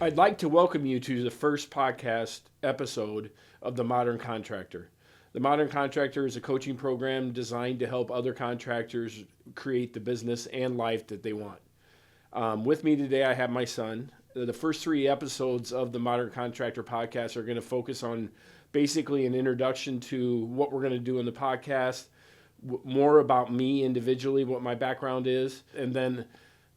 I'd like to welcome you to the first podcast episode of the Modern Contractor. The Modern Contractor is a coaching program designed to help other contractors create the business and life that they want. With me today, I have my son. The first three episodes of the Modern Contractor podcast are going to focus on basically an introduction to what we're going to do in the podcast, more about me individually, what my background is, and then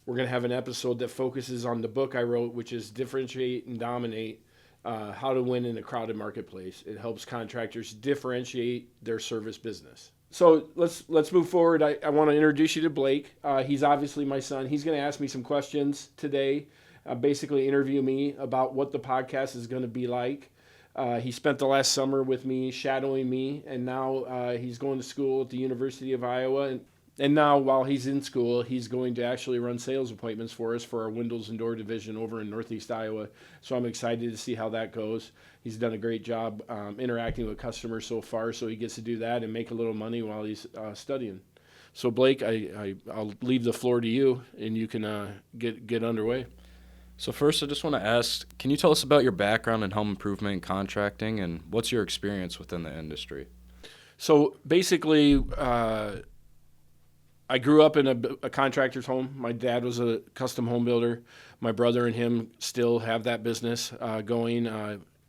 we're going to have an episode that focuses on the book I wrote, which is Differentiate and Dominate, How to Win in a Crowded Marketplace. It helps contractors differentiate their service business. So let's move forward. I want to introduce you to Blake. He's obviously my son. He's going to ask me some questions today, basically interview me about what the podcast is going to be like. He spent the last summer with me, shadowing me, and now he's going to school at the University of Iowa. And now, while he's in school, he's going to actually run sales appointments for us for our windows and door division over in Northeast Iowa. So I'm excited to see how that goes. He's done a great job interacting with customers so far, so he gets to do that and make a little money while he's studying. So Blake, I'll leave the floor to you, and you can get underway. So first, I just want to ask, can you tell us about your background in home improvement and contracting, and what's your experience within the industry? So basically, I grew up in a contractor's home. My dad was a custom home builder. My brother and him still have that business going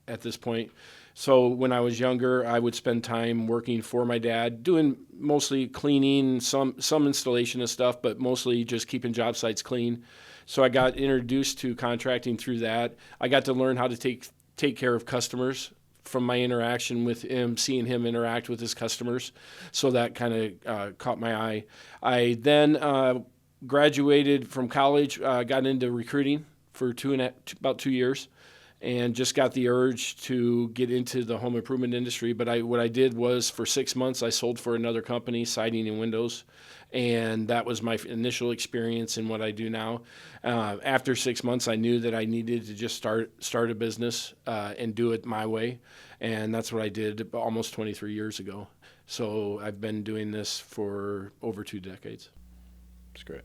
at this point. So when I was younger, I would spend time working for my dad, doing mostly cleaning, some installation of stuff, but mostly just keeping job sites clean. So I got introduced to contracting through that. I got to learn how to take care of customers from my interaction with him, seeing him interact with his customers. So that kind of caught my eye. I then graduated from college, got into recruiting for about 2 years, and just got the urge to get into the home improvement industry. But what I did was, for 6 months, I sold for another company, siding and windows. And that was my initial experience in what I do now. After 6 months, I knew that I needed to just start a business and do it my way. And that's what I did almost 23 years ago. So I've been doing this for over 2 decades. That's great.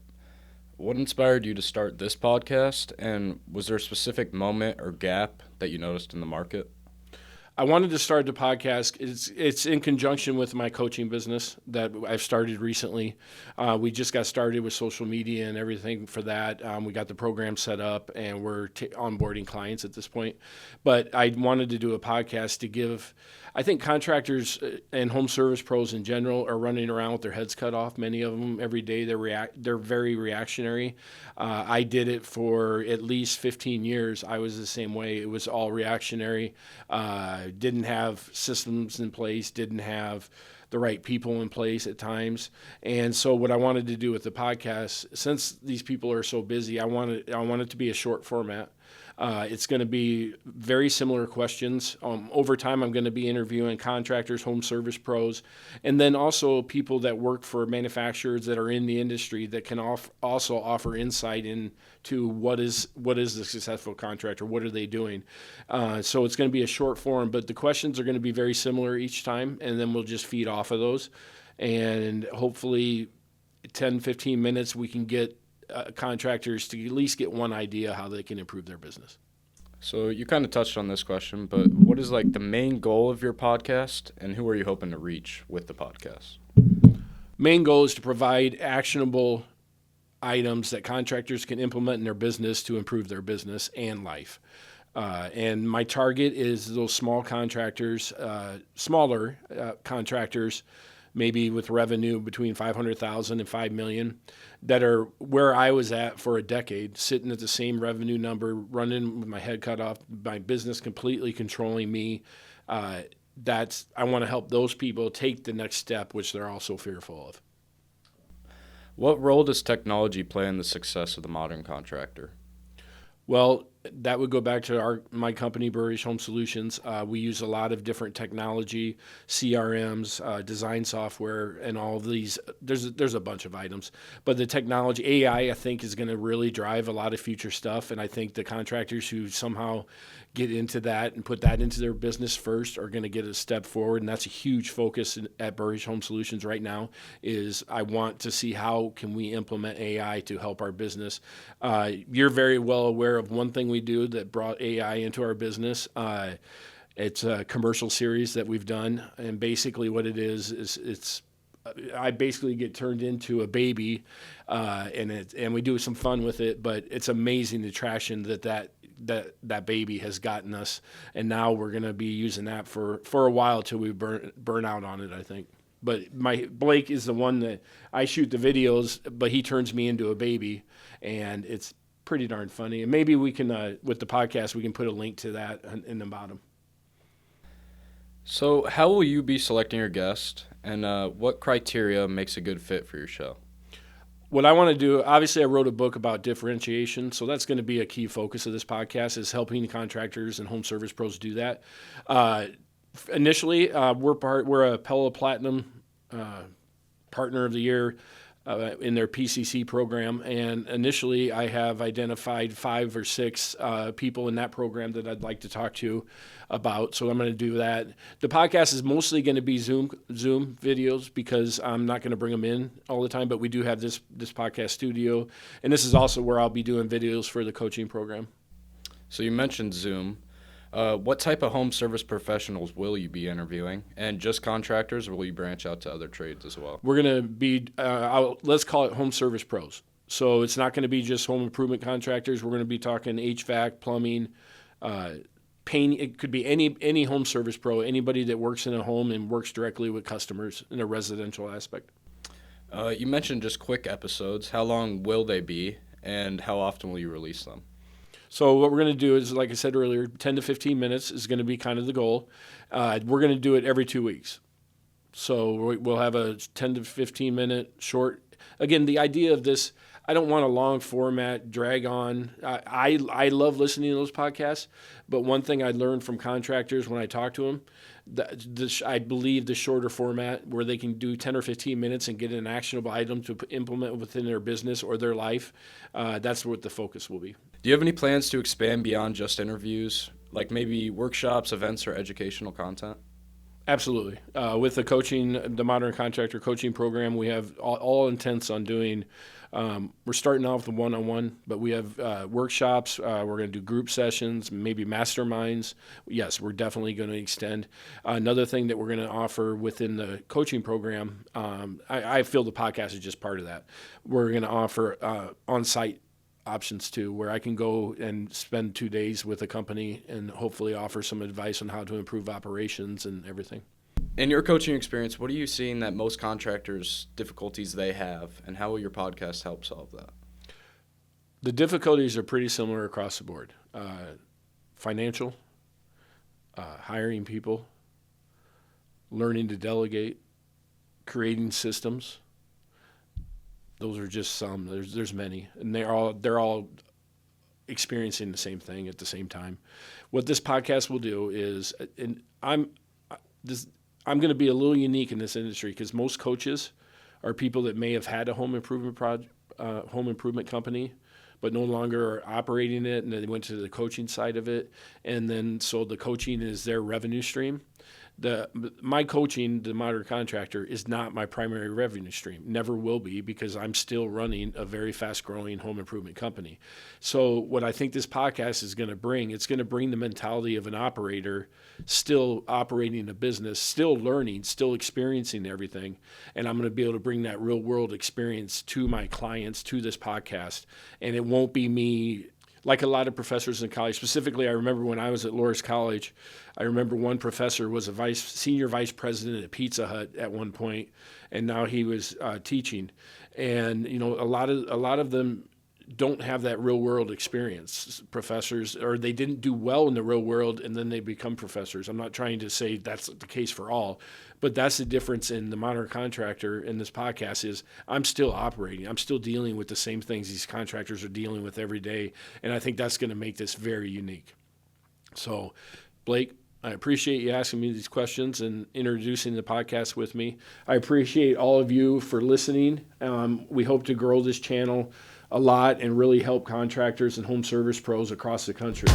What inspired you to start this podcast, and was there a specific moment or gap that you noticed in the market? I wanted to start the podcast. It's in conjunction with my coaching business that I've started recently. We just got started with social media and everything for that. We got the program set up, and we're onboarding clients at this point. But I wanted to do a podcast to give, I think contractors and home service pros in general are running around with their heads cut off. Many of them every day, they're very reactionary. I did it for at least 15 years. I was the same way. It was all reactionary. Didn't have systems in place, didn't have the right people in place at times. And so what I wanted to do with the podcast, since these people are so busy, I want it to be a short format. It's going to be very similar questions. Over time, I'm going to be interviewing contractors, home service pros, and then also people that work for manufacturers that are in the industry that can also offer insight into what is the successful contractor, what are they doing. So it's going to be a short form, but the questions are going to be very similar each time, and then we'll just feed off of those. And hopefully 10, 15 minutes, we can get contractors to at least get one idea how they can improve their business. So you kind of touched on this question, but what is like the main goal of your podcast, and who are you hoping to reach with the podcast? Main goal is to provide actionable items that contractors can implement in their business to improve their business and life. And my target is those small contractors, smaller contractors, maybe with revenue between $500,000 and $5 million, that are where I was at for a decade, sitting at the same revenue number, running with my head cut off, my business completely controlling me. I want to help those people take the next step, which they're also fearful of. What role does technology play in the success of the modern contractor? Well, that would go back to my company, Burridge Home Solutions. We use a lot of different technology, CRMs, design software, and all of these. There's a bunch of items. But the technology, AI, I think, is going to really drive a lot of future stuff. And I think the contractors who somehow get into that and put that into their business first are going to get a step forward. And that's a huge focus at Burridge Home Solutions right now, is I want to see how can we implement AI to help our business. You're very well aware of one thing thing we do that brought AI into our business. It's a commercial series that we've done, and basically what it is I basically get turned into a baby, and we do some fun with it. But it's amazing the traction that baby has gotten us, and now we're going to be using that for a while till we burn out on it, I think. But Blake is the one that I shoot the videos, but he turns me into a baby, and it's pretty darn funny. And maybe we can, with the podcast, we can put a link to that in the bottom. So, how will you be selecting your guest, and what criteria makes a good fit for your show? What I want to do, obviously I wrote a book about differentiation, so that's going to be a key focus of this podcast, is helping contractors and home service pros do that. Initially, we're a Pella Platinum Partner of the Year in their PCC program, and initially I have identified 5 or 6 people in that program that I'd like to talk to about, so I'm going to do that. The podcast is mostly going to be Zoom videos because I'm not going to bring them in all the time, but we do have this podcast studio, and this is also where I'll be doing videos for the coaching program. So you mentioned Zoom. What type of home service professionals will you be interviewing? And just contractors, or will you branch out to other trades as well? We're going to be, let's call it home service pros. So it's not going to be just home improvement contractors. We're going to be talking HVAC, plumbing, paint. It could be any home service pro, anybody that works in a home and works directly with customers in a residential aspect. You mentioned just quick episodes. How long will they be, and how often will you release them? So what we're going to do is, like I said earlier, 10 to 15 minutes is going to be kind of the goal. We're going to do it every 2 weeks. So we'll have a 10 to 15 minute short. Again, the idea of this, I don't want a long format, drag on. I love listening to those podcasts, but one thing I learned from contractors when I talk to them, I believe the shorter format where they can do 10 or 15 minutes and get an actionable item to implement within their business or their life, that's what the focus will be. Do you have any plans to expand beyond just interviews, like maybe workshops, events, or educational content? Absolutely. With the Modern Contractor coaching program, we have all intents on doing, we're starting off with one-on-one, but we have workshops. We're going to do group sessions, maybe masterminds. Yes, we're definitely going to extend. Another thing that we're going to offer within the coaching program, I feel the podcast is just part of that. We're going to offer on-site options too, where I can go and spend 2 days with a company and hopefully offer some advice on how to improve operations and everything. In your coaching experience, what are you seeing that most contractors' difficulties they have, and how will your podcast help solve that? The difficulties are pretty similar across the board. Financial, hiring people, learning to delegate, creating systems. Those are just some. There's many, and they're all experiencing the same thing at the same time. What this podcast will do is, and I'm going to be a little unique in this industry because most coaches are people that may have had a home improvement company, but no longer are operating it, and then they went to the coaching side of it, and then so the coaching is their revenue stream. My coaching, the Modern Contractor, is not my primary revenue stream. Never will be, because I'm still running a very fast-growing home improvement company. So what I think this podcast is going to bring, it's going to bring the mentality of an operator still operating a business, still learning, still experiencing everything. And I'm going to be able to bring that real-world experience to my clients, to this podcast. And it won't be me like a lot of professors in college. Specifically, I remember when I was at Loras College, I remember one professor was a senior vice president at Pizza Hut at one point, and now he was teaching. And a lot of them don't have that real world experience. Professors, or they didn't do well in the real world, and then they become professors. I'm not trying to say that's the case for all, but that's the difference in the Modern Contractor in this podcast is I'm still operating. I'm still dealing with the same things these contractors are dealing with every day, and I think that's going to make this very unique. So, Blake, I appreciate you asking me these questions and introducing the podcast with me. I appreciate all of you for listening. We hope to grow this channel a lot and really help contractors and home service pros across the country.